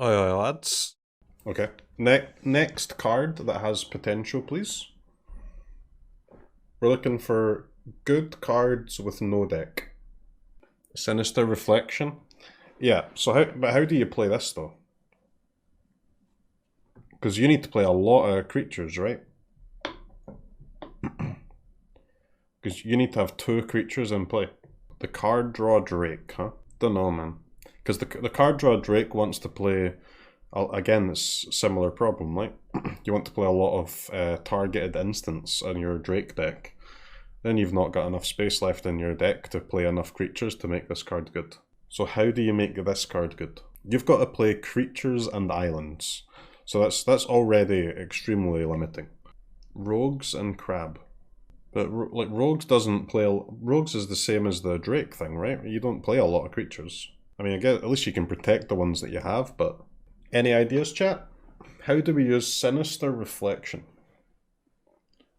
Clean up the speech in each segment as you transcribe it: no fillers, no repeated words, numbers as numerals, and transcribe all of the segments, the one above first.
Aye, aye, lads. Okay. Next card that has potential, please. We're looking for good cards with no deck. Sinister Reflection. Yeah, so how do you play this though? Because you need to play a lot of creatures, right? Because you need to have 2 creatures in play. The card draw Drake, huh? Don't know, man. Because the card draw Drake wants to play. Again, it's a similar problem, right? You want to play a lot of targeted instants in your Drake deck. Then you've not got enough space left in your deck to play enough creatures to make this card good. So how do you make this card good? You've got to play creatures and islands. So that's already extremely limiting. Rogues and Crab. But like Rogues doesn't play. Rogues is the same as the Drake thing, right? You don't play a lot of creatures. I mean, I guess at least you can protect the ones that you have, but... Any ideas, chat? How do we use Sinister Reflection?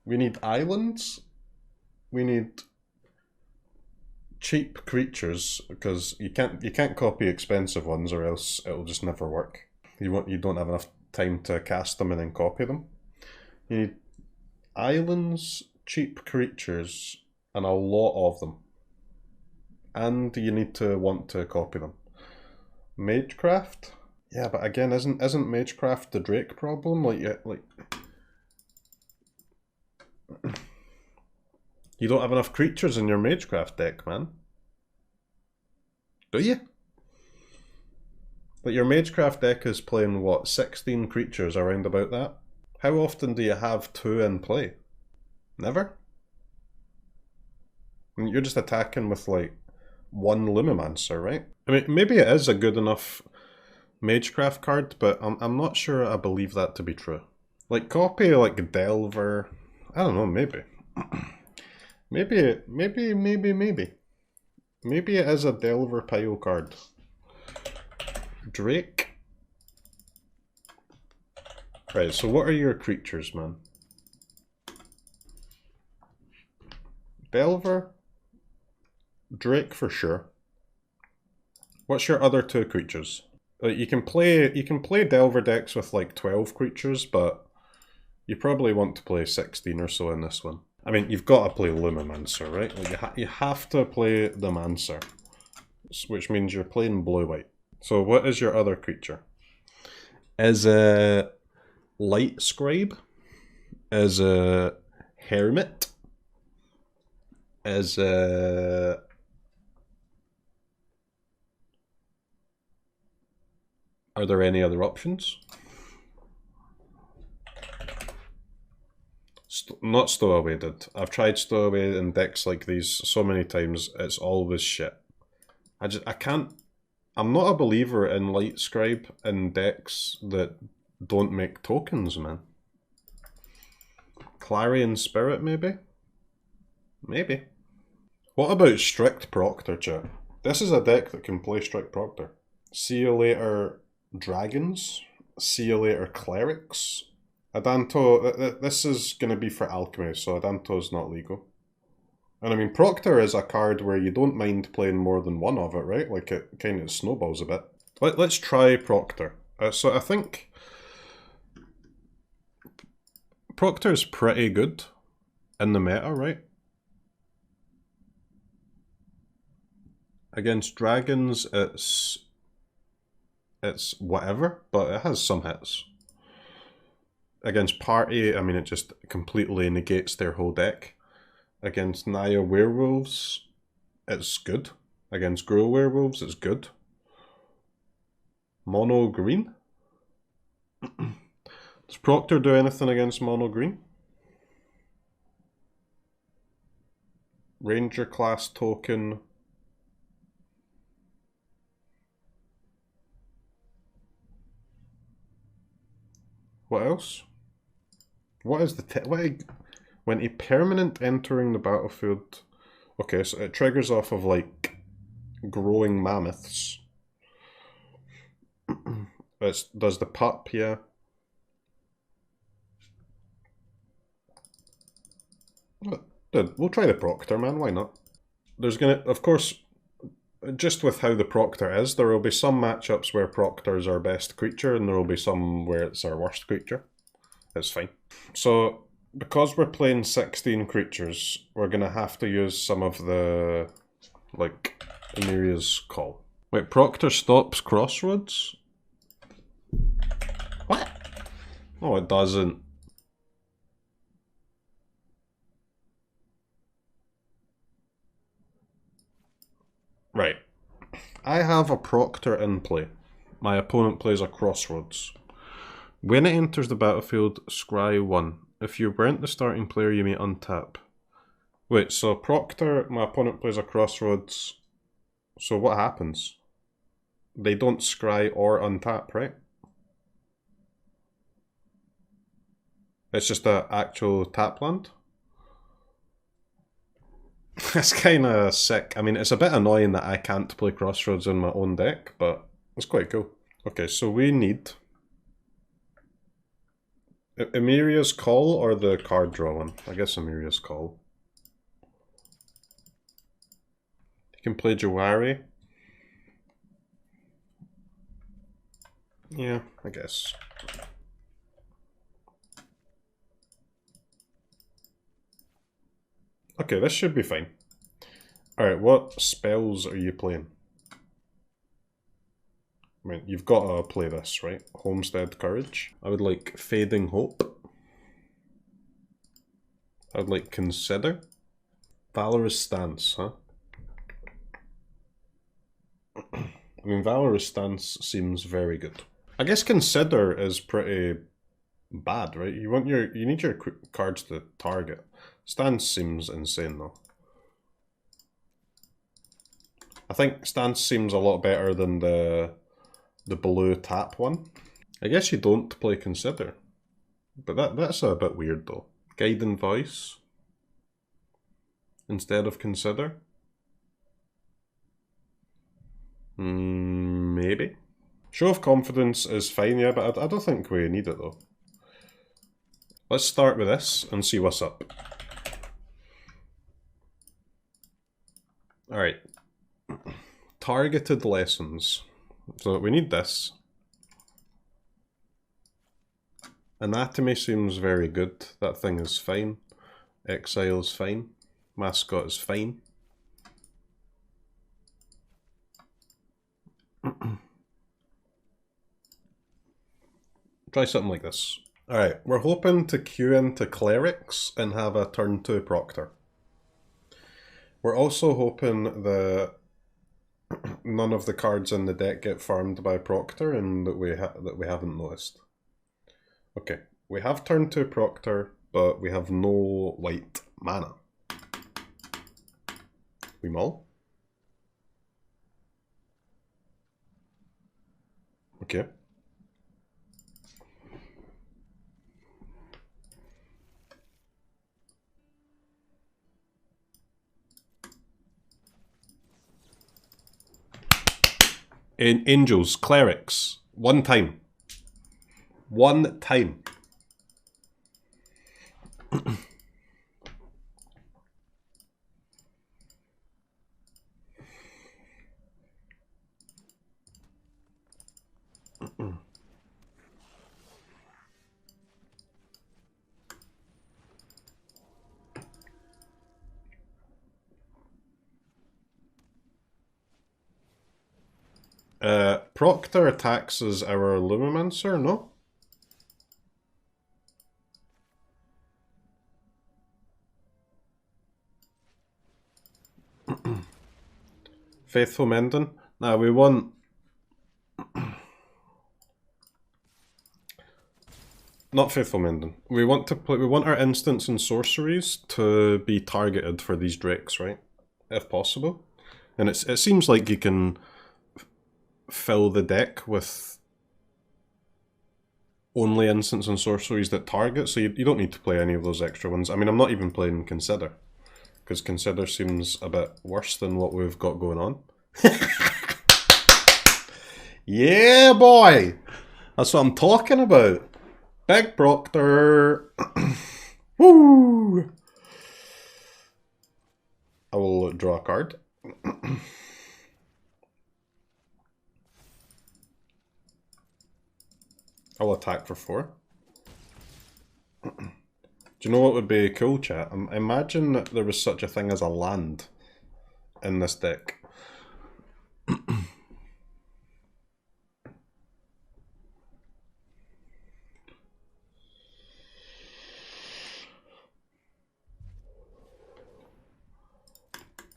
We need islands. We need cheap creatures because you can't copy expensive ones or else it'll just never work. You don't have enough time to cast them and then copy them. You need islands, cheap creatures, and a lot of them. And you need to want to copy them. Magecraft? Yeah, but again, isn't Magecraft the Drake problem? Like you don't have enough creatures in your Magecraft deck, man. Do you? Like your Magecraft deck is playing what, 16 creatures around about that? How often do you have 2 in play? Never? I mean, you're just attacking with like 1 Lumimancer, right? I mean, maybe it is a good enough Magecraft card, but I'm not sure I believe that to be true. Like, copy like Delver. I don't know, maybe. Maybe. Maybe it is a Delver pile card. Drake. Right, so what are your creatures, man? Delver. Drake for sure. What's your other 2 creatures? You can play Delver decks with like 12 creatures, but you probably want to play 16 or so in this one. I mean, you've got to play Lumimancer, right? Like you have to play the Mancer, which means you're playing blue-white. So what is your other creature? Is a Light Scribe? Is a Hermit? Is a... Are there any other options? Not Stowaway, dude. I've tried Stowaway in decks like these so many times, it's always shit. I can't... I'm not a believer in Light Scribe in decks that don't make tokens, man. Clarion Spirit, maybe? Maybe. What about Strict Proctor, chat? This is a deck that can play Strict Proctor. See you later, Dragons. See you later, Clerics. Adanto, this is going to be for Alchemy, so Adanto's not legal. And I mean, Proctor is a card where you don't mind playing more than one of it, right? Like, it kind of snowballs a bit. Let's try Proctor. So I think Proctor's pretty good in the meta, right? Against Dragons, it's whatever, but it has some hits. Against Party, I mean, it just completely negates their whole deck. Against Naya Werewolves, it's good. Against Gruul Werewolves, it's good. Mono Green? Does Proctor do anything against Mono Green? Ranger class token. What else? What is the when a permanent entering the battlefield? Okay, so it triggers off of like growing mammoths. Does the pup, yeah. Dude, we'll try the Proctor, man, why not? There's gonna, of course, just with how the Proctor is, there will be some matchups where Proctor's our best creature, and there will be some where it's our worst creature. It's fine. So, because we're playing 16 creatures, we're going to have to use some of the, like, Emeria's Call. Wait, Proctor stops Crossroads? What? Oh, it doesn't. Right. I have a Proctor in play. My opponent plays a Crossroads. When it enters the battlefield, scry 1. If you weren't the starting player, you may untap. Wait, so Proctor, my opponent plays a Crossroads. So what happens? They don't scry or untap, right? It's just an actual tap land? That's kind of sick. I mean, it's a bit annoying that I can't play Crossroads in my own deck, but it's quite cool. Okay, so we need Emeria's Call or the card draw one? I guess Emeria's Call. You can play Jawari. Yeah, I guess. Okay, this should be fine. Alright, what spells are you playing? I mean, you've got to play this, right? Homestead Courage. I would like Fading Hope. I would like Consider. Valorous Stance, huh? I mean, Valorous Stance seems very good. I guess Consider is pretty bad, right? You need your cards to target. Stance seems insane though. I think Stance seems a lot better than the blue tap one. I guess you don't play Consider. But that's a bit weird though. Guiding Voice instead of Consider? Maybe. Show of Confidence is fine, yeah, but I don't think we need it though. Let's start with this and see what's up. Alright. Targeted Lessons. So we need this. Anatomy seems very good. That thing is fine. Exile is fine. Mascot is fine. Try something like this. Alright, we're hoping to queue into Clerics and have a turn 2 Proctor. We're also hoping that none of the cards in the deck get farmed by Proctor and that we haven't noticed. Okay, we have turn 2 Proctor, but we have no white mana. We mull. Okay. In Angels, Clerics, one time. One time. Proctor attacks as our Lumimancer, no? Faithful Mendon? Nah, we want... Not Faithful Mendon. We want to play. We want our instants and sorceries to be targeted for these drakes, right? If possible. And it seems like you can fill the deck with only instants and sorceries that target, so you don't need to play any of those extra ones. I mean, I'm not even playing Consider, because Consider seems a bit worse than what we've got going on. Yeah, boy! That's what I'm talking about. Big Proctor. Woo! I will draw a card. I'll attack for 4. Do you know what would be cool, chat? Imagine that there was such a thing as a land in this deck.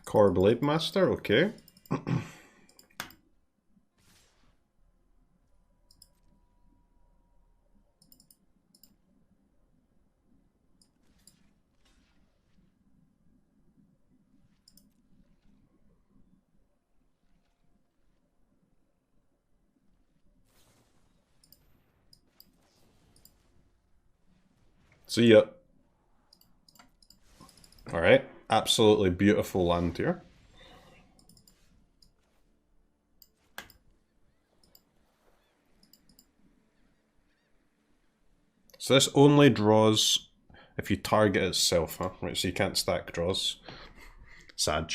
Core Blade Master, okay. See ya. Alright, absolutely beautiful land here. So this only draws if you target itself, huh? Right, so you can't stack draws. Sag.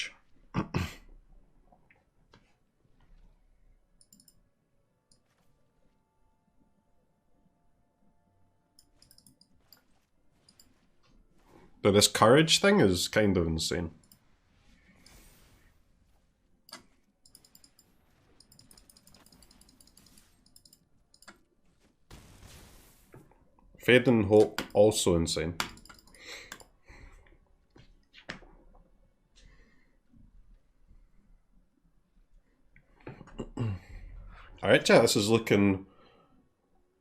But this courage thing is kind of insane. Fade and Hope, also insane. Alright, chat, this is looking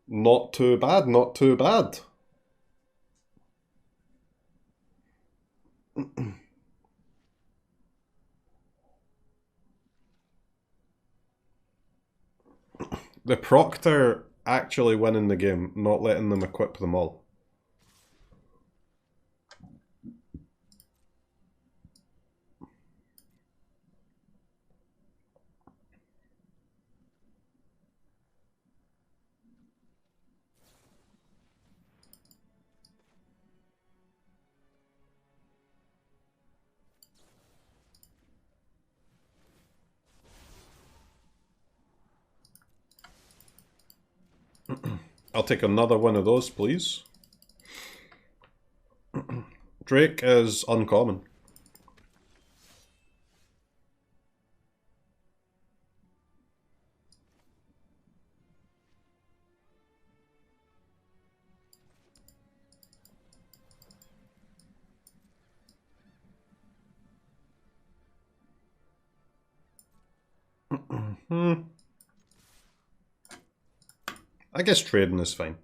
not too bad, not too bad. The Proctor actually winning the game, not letting them equip them all. I'll take another one of those, please. Drake is uncommon. I guess trading is fine.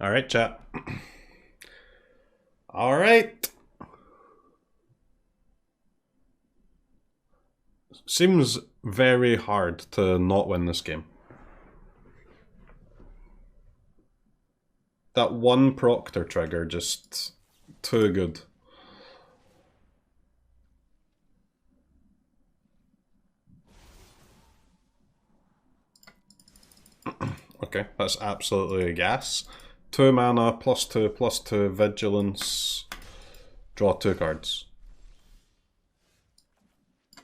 All right, chat. All right. Seems very hard to not win this game. That one Proctor trigger, just too good. Okay, that's absolutely a gas. 2 mana, +2/+2, vigilance. Draw 2 cards.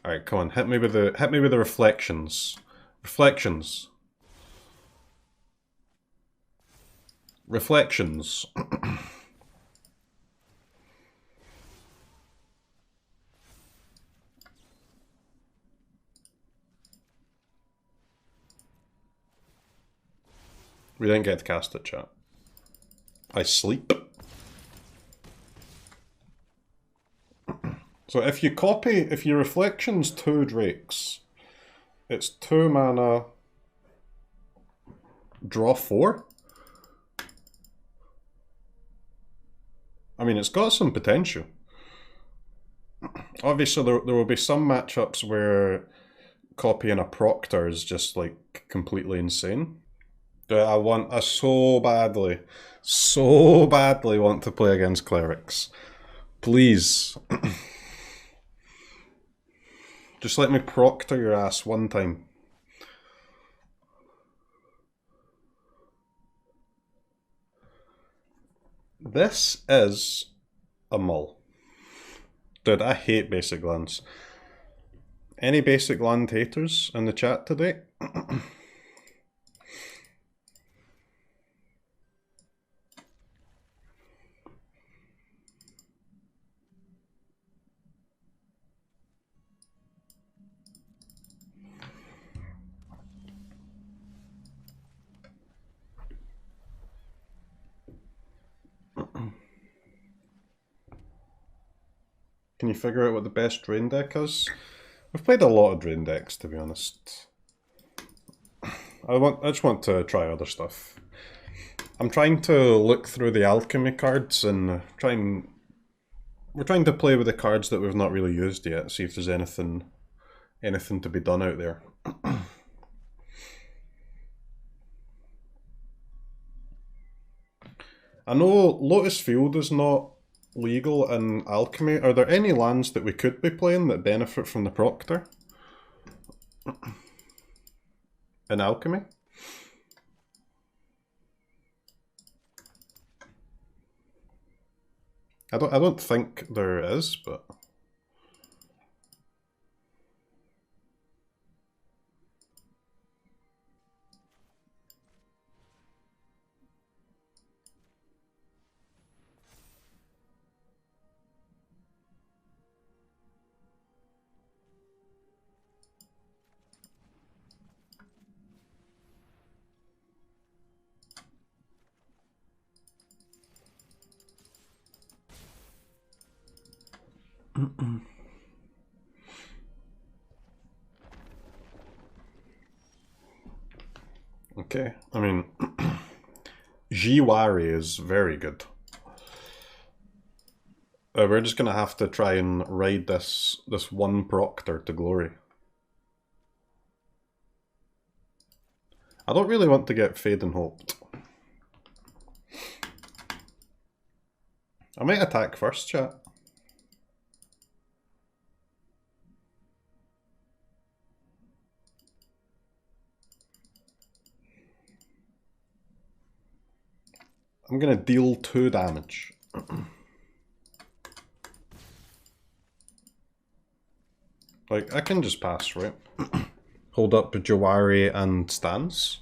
Alright, come on, hit me with the reflections. Reflections. Reflections. We didn't get to cast it, chat. I sleep. So if you reflections 2 drakes, it's 2 mana, draw 4? I mean, it's got some potential. Obviously, there will be some matchups where copying a Proctor is just, like, completely insane. I so badly want to play against clerics. Please. Just let me proctor your ass one time. This is a mull. Dude, I hate basic lands. Any basic land haters in the chat today? Can you figure out what the best drain deck is? We've played a lot of drain decks, to be honest. I just want to try other stuff. I'm trying to look through the alchemy cards and we're trying to play with the cards that we've not really used yet, see if there's anything to be done out there. I know Lotus Field is not legal in alchemy. Are there any lands that we could be playing that benefit from the Proctor in alchemy? I don't think there is, but okay. I mean, Jiwari is very good. We're just gonna have to try and ride this one Proctor to glory. I don't really want to get Fade and Hoped. I might attack first, chat. I'm gonna deal 2 damage. Like, I can just pass, right? Hold up Jawari and Stance.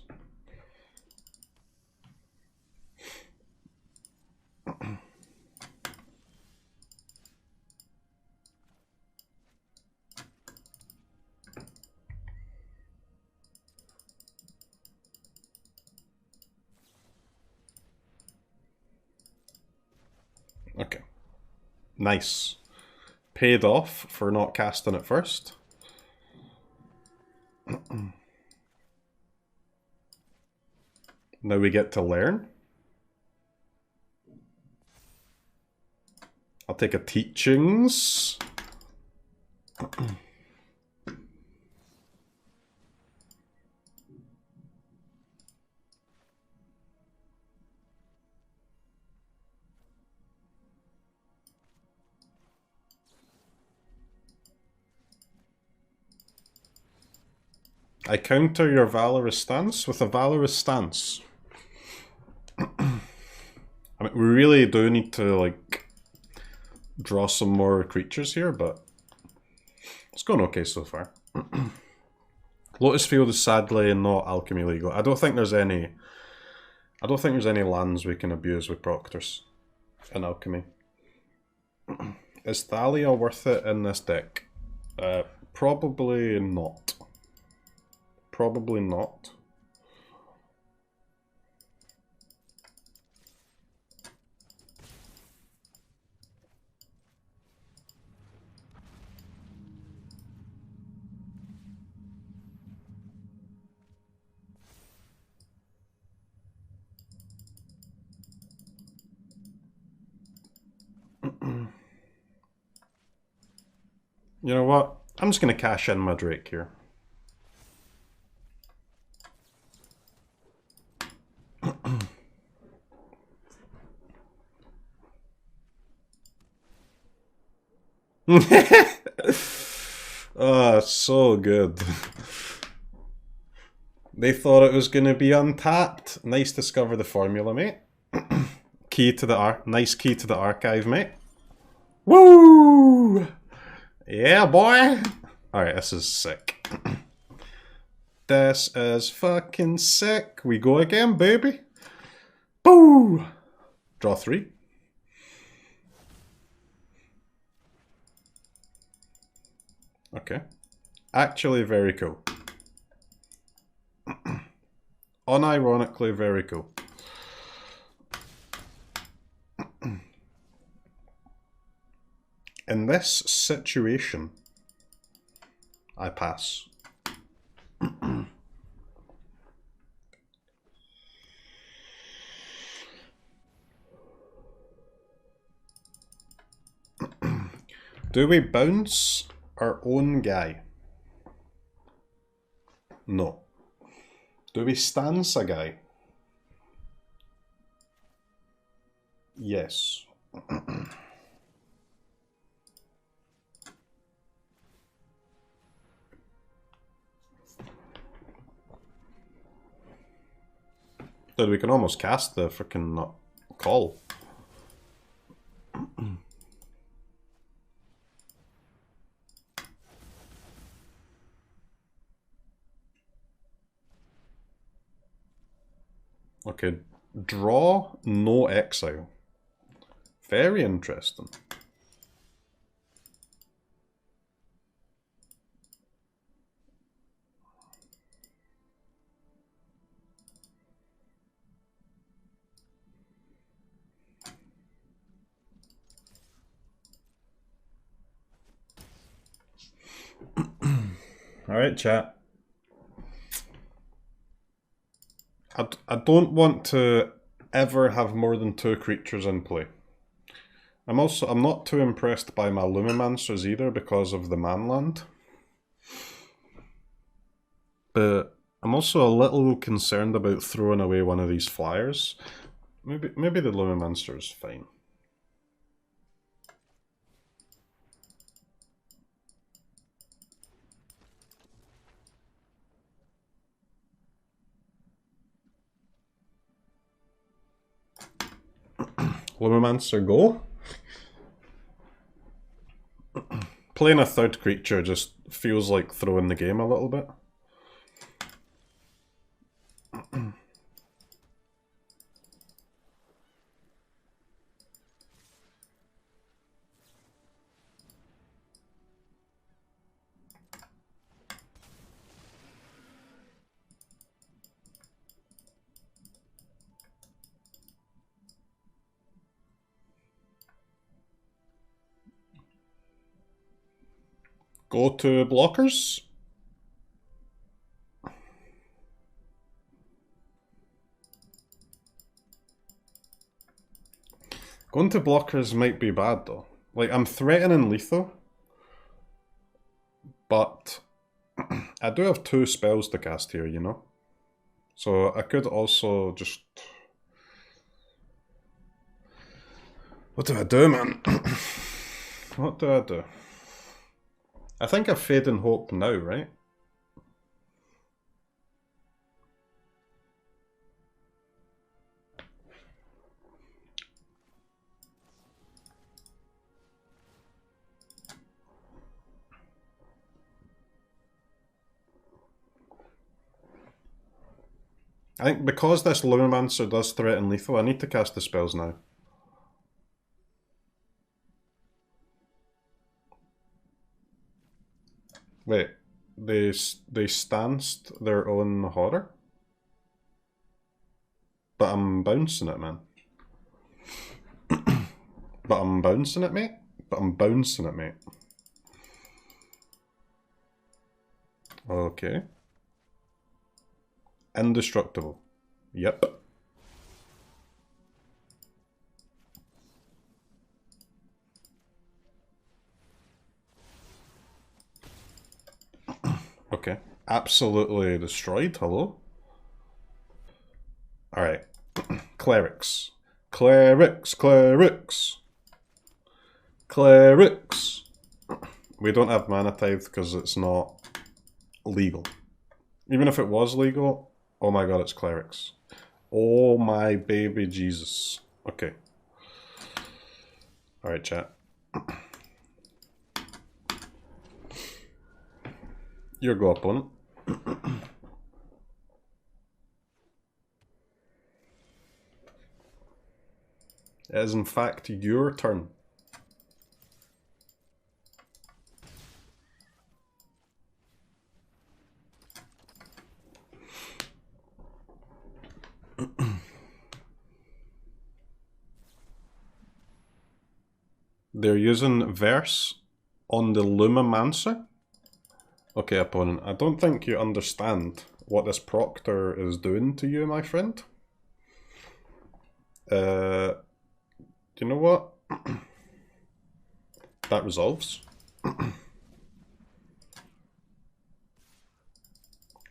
Okay. Nice. Paid off for not casting it first. Now we get to learn. I'll take a teachings. I counter your valorous stance with a valorous stance. I mean, we really do need to, like, draw some more creatures here, but it's going okay so far. Lotus Field is sadly not alchemy legal. I don't think there's any lands we can abuse with Proctors in alchemy. Is Thalia worth it in this deck? Probably not. Probably not. You know what? I'm just going to cash in my Drake here. Oh, so good. They thought it was going to be untapped. Nice discover the formula, mate. Key to the nice key to the archive, mate. Woo! Yeah, boy! Alright, this is sick. This is fucking sick. We go again, baby. Boo! Draw 3. Okay. Actually very cool. Unironically very cool. In this situation, I pass. Do we bounce our own guy? No. Do we stance a guy? Yes. Dude, we can almost cast the freaking call. Okay, draw, no exile. Very interesting. Alright, chat. I don't want to ever have more than 2 creatures in play. I'm not too impressed by my Lumimancers either because of the manland. But I'm also a little concerned about throwing away one of these flyers. Maybe the Lumimancer is fine. Lumimancer, go. Playing a 3rd creature just feels like throwing the game a little bit. Go to blockers. Going to blockers might be bad though. Like, I'm threatening lethal, but I do have 2 spells to cast here, you know? So I could also just... What do I do, man? What do I do? I think I Fade in Hope now, right? I think because this Lumimancer does threaten lethal, I need to cast the spells now. Wait, they stanced their own horror? But I'm bouncing it, man. But I'm bouncing it, mate. But I'm bouncing it, mate. Okay. Indestructible. Yep. Okay. Absolutely destroyed. Hello? Alright. Clerics. Clerics. Clerics. Clerics. We don't have Mana Tithe because it's not legal. Even if it was legal, oh my god, it's clerics. Oh my baby Jesus. Okay. Alright, chat. Your go, opponent. It is in fact your turn. They're using Verse on the Lumamancer? Okay, opponent, I don't think you understand what this Proctor is doing to you, my friend. Do you know what? That resolves.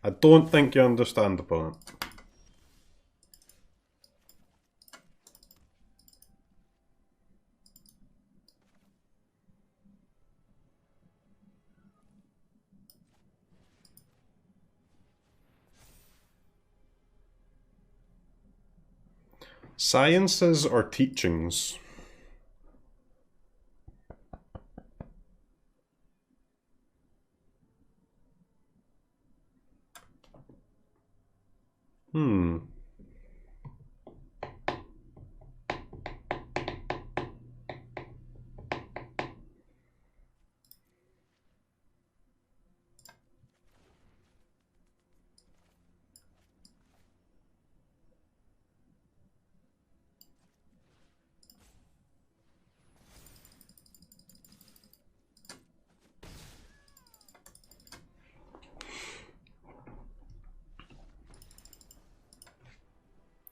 I don't think you understand, opponent. Sciences or teachings?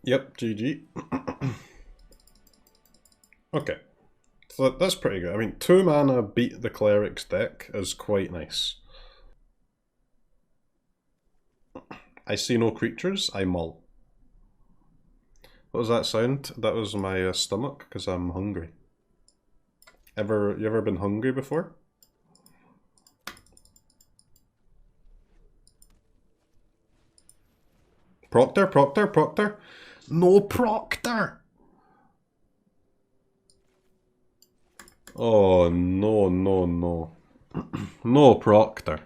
Yep, GG. Okay, so that's pretty good. I mean, 2 mana beat the cleric's deck is quite nice. I see no creatures, I mull. What was that sound? That was my stomach, because I'm hungry. You ever been hungry before? Proctor, Proctor, Proctor! No Proctor! Oh, no, no, no. No Proctor.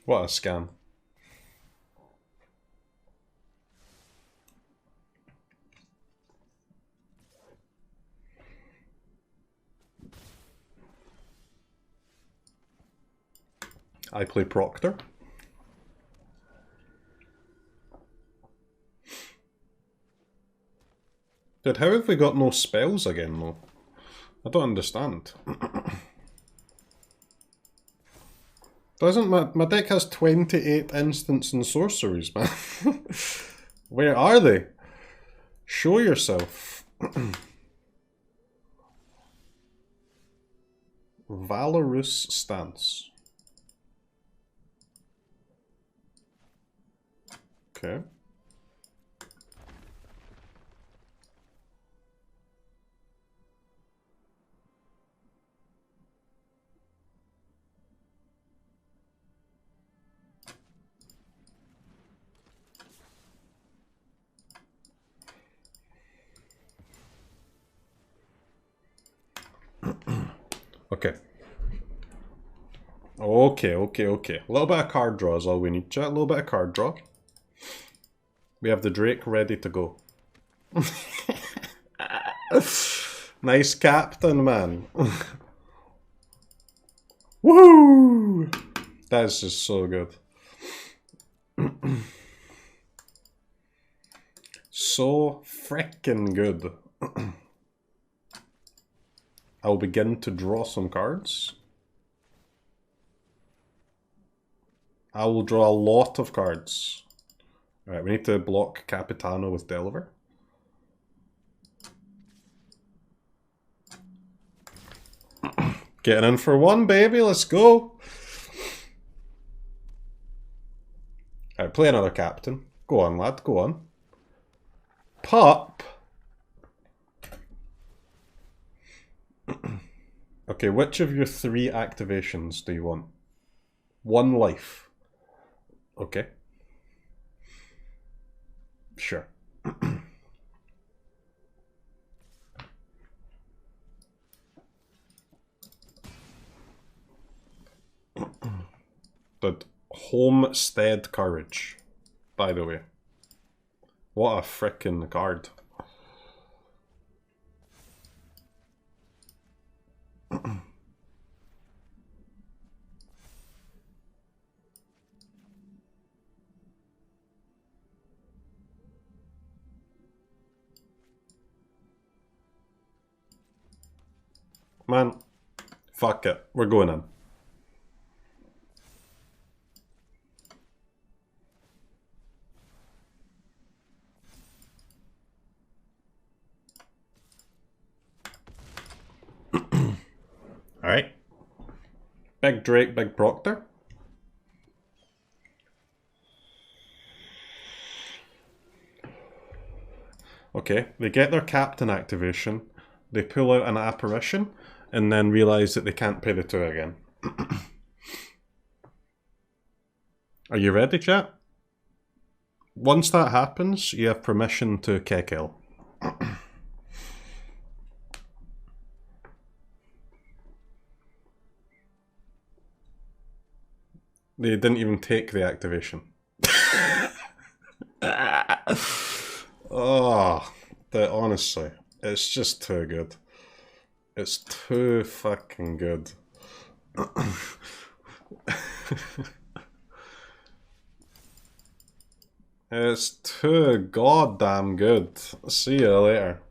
What a scam. I play Proctor. Dude, how have we got no spells again, though? I don't understand. Doesn't my deck has 28 instants and sorceries, man? Where are they? Show yourself. Valorous stance. Okay. Okay. Okay. A little bit of card draw is all we need, chat. A little bit of card draw. We have the Drake ready to go. Nice captain, man. Woo! That is just so good. So frickin' good. I'll begin to draw some cards. I will draw a lot of cards. Alright, we need to block Capitano with Delver. Getting in for one, baby, let's go! Alright, play another captain. Go on, lad, go on. Pup! Okay, which of your 3 activations do you want? 1 life. Okay. Sure. But Homestead Courage, by the way. What a frickin' card. Man, fuck it. We're going in. Alright. Big Drake, Big Proctor. Okay, they get their captain activation, they pull out an apparition, and then realise that they can't pay the 2 again. Are you ready, chat? Once that happens, you have permission to Kekel. They didn't even take the activation. Oh, honestly, it's just too good. It's too fucking good. It's too goddamn good. See you later.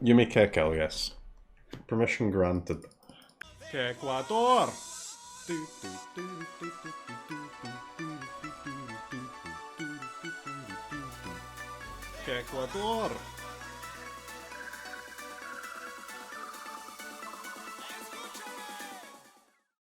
Yumi Kekel, yes. Permission granted. Ecuador! Ecuador!